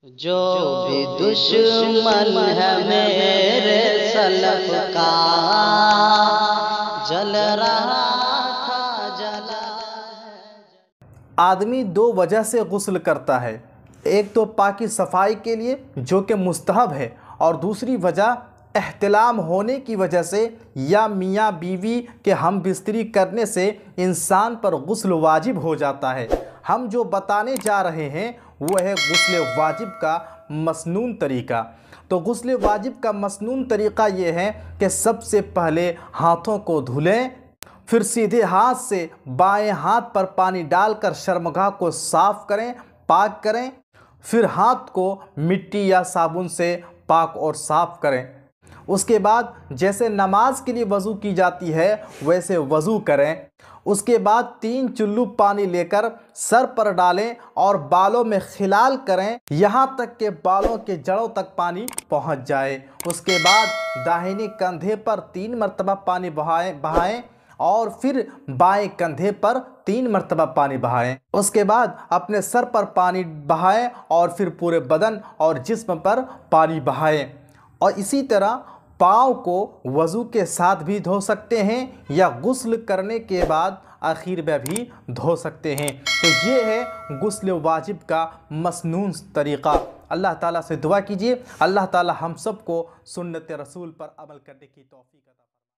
جو بھی دشمن ہے میرے سلف کا جل رہا تھا جلا۔ آدمی دو وجہ سے غسل کرتا ہے، ایک تو پاکی صفائی کے لیے جو کہ مستحب ہے، اور دوسری وجہ احتلام ہونے کی وجہ سے یا میاں بیوی کے ہم بستری کرنے سے انسان پر غسل واجب ہو جاتا ہے۔ ہم جو بتانے جا رہے ہیں وہ ہے غسل واجب کا مسنون طریقہ۔ تو غسل واجب کا مسنون طریقہ یہ ہے کہ سب سے پہلے ہاتھوں کو دھلیں، پھر سیدھے ہاتھ سے بائیں ہاتھ پر پانی ڈال کر شرمگاہ کو صاف کریں، پاک کریں، پھر ہاتھ کو مٹی یا صابن سے پاک اور صاف کریں۔ اس کے بعد جیسے نماز کے لیے وضو کی جاتی ہے ویسے وضو کریں۔ اس کے بعد 3 چلو پانی لے کر سر پر ڈالیں اور بالوں میں خلال کریں یہاں تک کہ بالوں کے جڑوں تک پانی پہنچ جائے۔ اس کے بعد داہنے کندھے پر 3 مرتبہ پانی بہائیں اور پھر بائیں کندھے پر 3 مرتبہ پانی بہائیں۔ اس کے بعد اپنے سر پر پانی بہائیں اور پھر پورے بدن اور جسم پر پانی بہائیں، اور اسی طرح پاؤں کو وضو کے ساتھ بھی دھو سکتے ہیں یا غسل کرنے کے بعد آخر میں بھی دھو سکتے ہیں۔ تو یہ ہے غسل واجب کا مسنون طریقہ۔ اللہ تعالیٰ سے دعا کیجیے اللہ تعالیٰ ہم سب کو سنت رسول پر عمل کرنے کی توفیق عطا فرمائے۔